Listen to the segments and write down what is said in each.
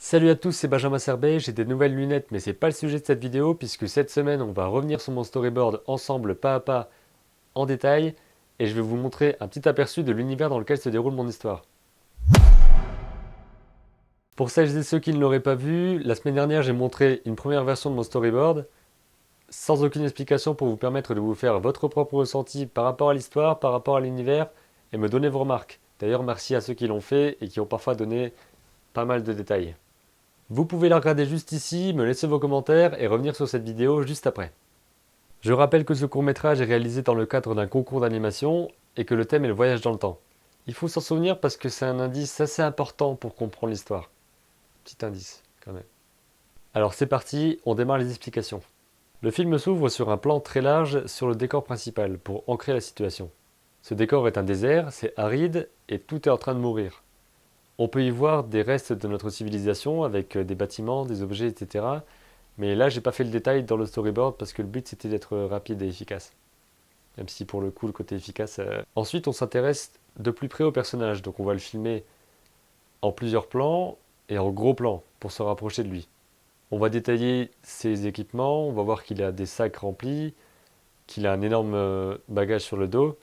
Salut à tous, c'est Benjamin Serbet, j'ai des nouvelles lunettes mais c'est pas le sujet de cette vidéo puisque cette semaine on va revenir sur mon storyboard ensemble pas à pas en détail et je vais vous montrer un petit aperçu de l'univers dans lequel se déroule mon histoire. Pour celles et ceux qui ne l'auraient pas vu, la semaine dernière j'ai montré une première version de mon storyboard sans aucune explication pour vous permettre de vous faire votre propre ressenti par rapport à l'histoire, par rapport à l'univers et me donner vos remarques. D'ailleurs merci à ceux qui l'ont fait et qui ont parfois donné pas mal de détails. Vous pouvez la regarder juste ici, me laisser vos commentaires et revenir sur cette vidéo juste après. Je rappelle que ce court-métrage est réalisé dans le cadre d'un concours d'animation et que le thème est le voyage dans le temps. Il faut s'en souvenir parce que c'est un indice assez important pour comprendre l'histoire. Petit indice, quand même. Alors c'est parti, on démarre les explications. Le film s'ouvre sur un plan très large sur le décor principal pour ancrer la situation. Ce décor est un désert, c'est aride et tout est en train de mourir. On peut y voir des restes de notre civilisation avec des bâtiments, des objets, etc. Mais là, j'ai pas fait le détail dans le storyboard parce que le but c'était d'être rapide et efficace. Même si pour le coup, le côté efficace. Ensuite, on s'intéresse de plus près au personnage. Donc on va le filmer en plusieurs plans et en gros plans pour se rapprocher de lui. On va détailler ses équipements, on va voir qu'il a des sacs remplis, qu'il a un énorme bagage sur le dos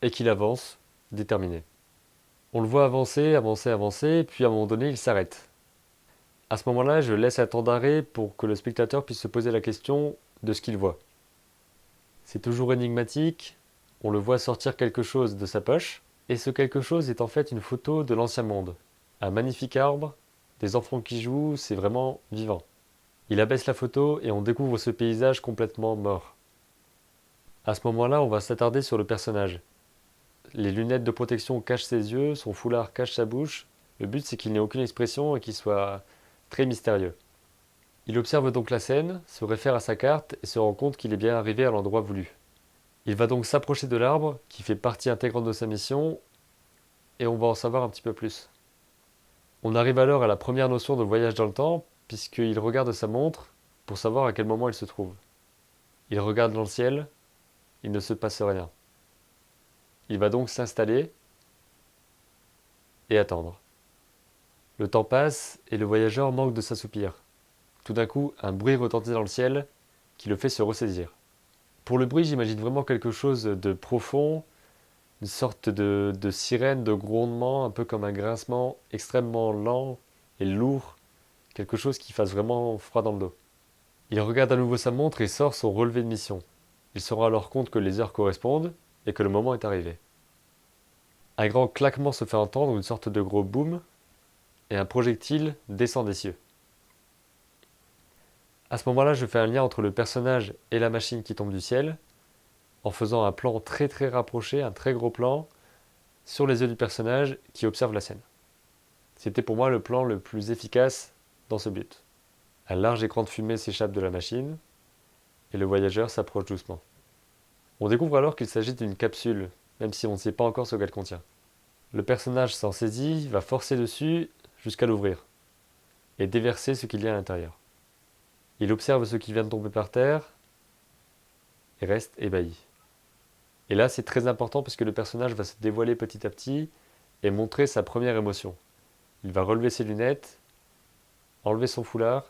et qu'il avance, déterminé. On le voit avancer, avancer, avancer, puis à un moment donné, il s'arrête. À ce moment-là, je laisse un temps d'arrêt pour que le spectateur puisse se poser la question de ce qu'il voit. C'est toujours énigmatique, on le voit sortir quelque chose de sa poche, et ce quelque chose est en fait une photo de l'ancien monde. Un magnifique arbre, des enfants qui jouent, c'est vraiment vivant. Il abaisse la photo et on découvre ce paysage complètement mort. À ce moment-là, on va s'attarder sur le personnage. Les lunettes de protection cachent ses yeux, son foulard cache sa bouche. Le but, c'est qu'il n'ait aucune expression et qu'il soit très mystérieux. Il observe donc la scène, se réfère à sa carte et se rend compte qu'il est bien arrivé à l'endroit voulu. Il va donc s'approcher de l'arbre, qui fait partie intégrante de sa mission, et on va en savoir un petit peu plus. On arrive alors à la première notion de voyage dans le temps, puisqu'il regarde sa montre pour savoir à quel moment il se trouve. Il regarde dans le ciel, il ne se passe rien. Il va donc s'installer et attendre. Le temps passe et le voyageur manque de s'assoupir. Tout d'un coup, un bruit retentit dans le ciel qui le fait se ressaisir. Pour le bruit, j'imagine vraiment quelque chose de profond, une sorte de sirène, de grondement, un peu comme un grincement extrêmement lent et lourd, quelque chose qui fasse vraiment froid dans le dos. Il regarde à nouveau sa montre et sort son relevé de mission. Il se rend alors compte que les heures correspondent et que le moment est arrivé. Un grand claquement se fait entendre, une sorte de gros boom, et un projectile descend des cieux. À ce moment-là, je fais un lien entre le personnage et la machine qui tombe du ciel, en faisant un plan très très rapproché, un très gros plan, sur les yeux du personnage qui observe la scène. C'était pour moi le plan le plus efficace dans ce but. Un large écran de fumée s'échappe de la machine, et le voyageur s'approche doucement. On découvre alors qu'il s'agit d'une capsule, même si on ne sait pas encore ce qu'elle contient. Le personnage s'en saisit, va forcer dessus jusqu'à l'ouvrir, et déverser ce qu'il y a à l'intérieur. Il observe ce qui vient de tomber par terre, et reste ébahi. Et là, c'est très important parce que le personnage va se dévoiler petit à petit et montrer sa première émotion. Il va relever ses lunettes, enlever son foulard,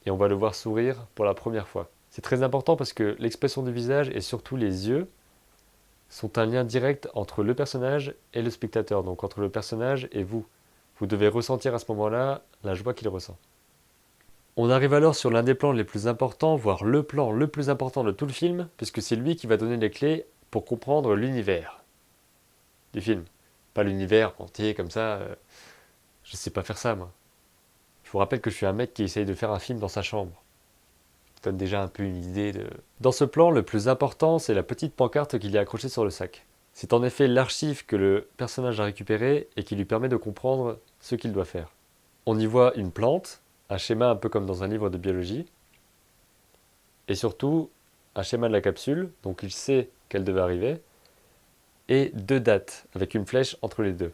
et on va le voir sourire pour la première fois. C'est très important parce que l'expression du visage et surtout les yeux sont un lien direct entre le personnage et le spectateur, donc entre le personnage et vous. Vous devez ressentir à ce moment-là la joie qu'il ressent. On arrive alors sur l'un des plans les plus importants, voire le plan le plus important de tout le film, puisque c'est lui qui va donner les clés pour comprendre l'univers du film. Pas l'univers entier comme ça, je sais pas faire ça moi. Je vous rappelle que je suis un mec qui essaye de faire un film dans sa chambre. Ça donne déjà un peu une idée de... Dans ce plan, le plus important, c'est la petite pancarte qu'il y a accrochée sur le sac. C'est en effet l'archive que le personnage a récupérée et qui lui permet de comprendre ce qu'il doit faire. On y voit une plante, un schéma un peu comme dans un livre de biologie, et surtout un schéma de la capsule, donc il sait qu'elle devait arriver, et deux dates, avec une flèche entre les deux.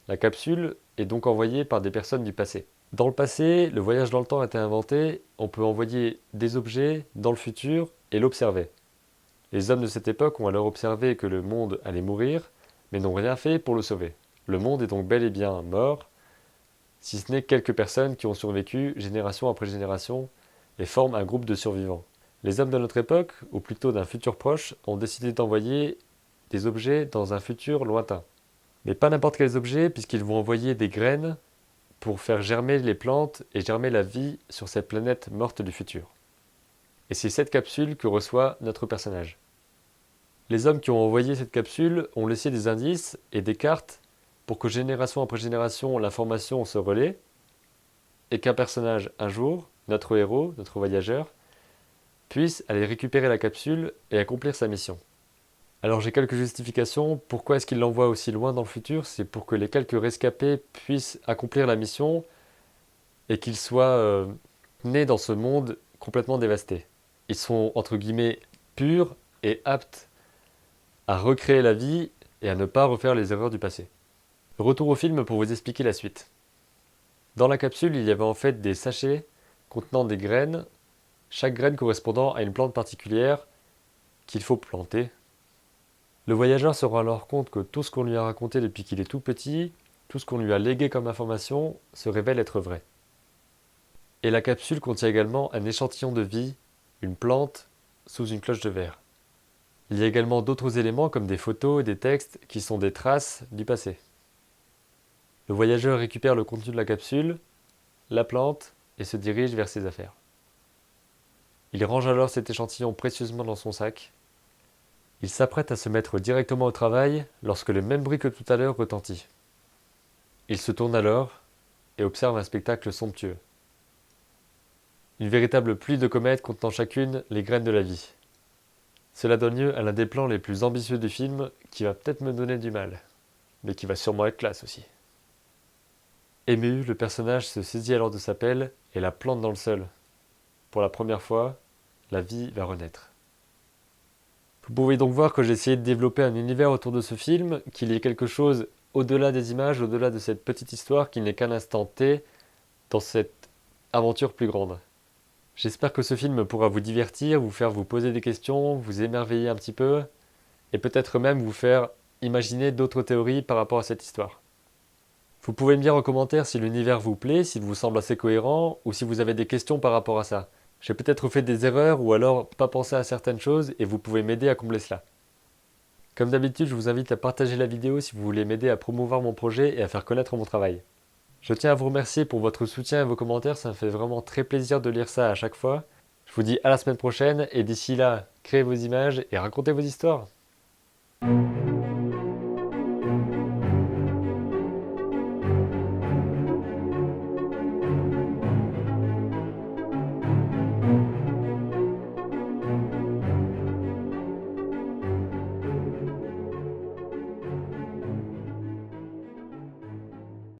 La capsule est donc envoyée par des personnes du passé. Dans le passé, le voyage dans le temps a été inventé, on peut envoyer des objets dans le futur et l'observer. Les hommes de cette époque ont alors observé que le monde allait mourir, mais n'ont rien fait pour le sauver. Le monde est donc bel et bien mort, si ce n'est quelques personnes qui ont survécu génération après génération et forment un groupe de survivants. Les hommes de notre époque, ou plutôt d'un futur proche, ont décidé d'envoyer des objets dans un futur lointain. Mais pas n'importe quels objets, puisqu'ils vont envoyer des graines pour faire germer les plantes et germer la vie sur cette planète morte du futur. Et c'est cette capsule que reçoit notre personnage. Les hommes qui ont envoyé cette capsule ont laissé des indices et des cartes pour que génération après génération l'information se relaie et qu'un personnage, un jour, notre héros, notre voyageur, puisse aller récupérer la capsule et accomplir sa mission. Alors j'ai quelques justifications. Pourquoi est-ce qu'il l'envoie aussi loin dans le futur? C'est pour que les quelques rescapés puissent accomplir la mission et qu'ils soient nés dans ce monde complètement dévasté. Ils sont entre guillemets purs et aptes à recréer la vie et à ne pas refaire les erreurs du passé. Retour au film pour vous expliquer la suite. Dans la capsule, il y avait en fait des sachets contenant des graines, chaque graine correspondant à une plante particulière qu'il faut planter. Le voyageur se rend alors compte que tout ce qu'on lui a raconté depuis qu'il est tout petit, tout ce qu'on lui a légué comme information, se révèle être vrai. Et la capsule contient également un échantillon de vie, une plante, sous une cloche de verre. Il y a également d'autres éléments comme des photos et des textes qui sont des traces du passé. Le voyageur récupère le contenu de la capsule, la plante et se dirige vers ses affaires. Il range alors cet échantillon précieusement dans son sac. Il s'apprête à se mettre directement au travail lorsque le même bruit que tout à l'heure retentit. Il se tourne alors et observe un spectacle somptueux. Une véritable pluie de comètes contenant chacune les graines de la vie. Cela donne lieu à l'un des plans les plus ambitieux du film qui va peut-être me donner du mal, mais qui va sûrement être classe aussi. Ému, le personnage se saisit alors de sa pelle et la plante dans le sol. Pour la première fois, la vie va renaître. Vous pouvez donc voir que j'ai essayé de développer un univers autour de ce film, qu'il y ait quelque chose au-delà des images, au-delà de cette petite histoire qui n'est qu'un instant T dans cette aventure plus grande. J'espère que ce film pourra vous divertir, vous faire vous poser des questions, vous émerveiller un petit peu, et peut-être même vous faire imaginer d'autres théories par rapport à cette histoire. Vous pouvez me dire en commentaire si l'univers vous plaît, s'il vous semble assez cohérent, ou si vous avez des questions par rapport à ça. J'ai peut-être fait des erreurs ou alors pas pensé à certaines choses et vous pouvez m'aider à combler cela. Comme d'habitude, je vous invite à partager la vidéo si vous voulez m'aider à promouvoir mon projet et à faire connaître mon travail. Je tiens à vous remercier pour votre soutien et vos commentaires, ça me fait vraiment très plaisir de lire ça à chaque fois. Je vous dis à la semaine prochaine et d'ici là, créez vos images et racontez vos histoires.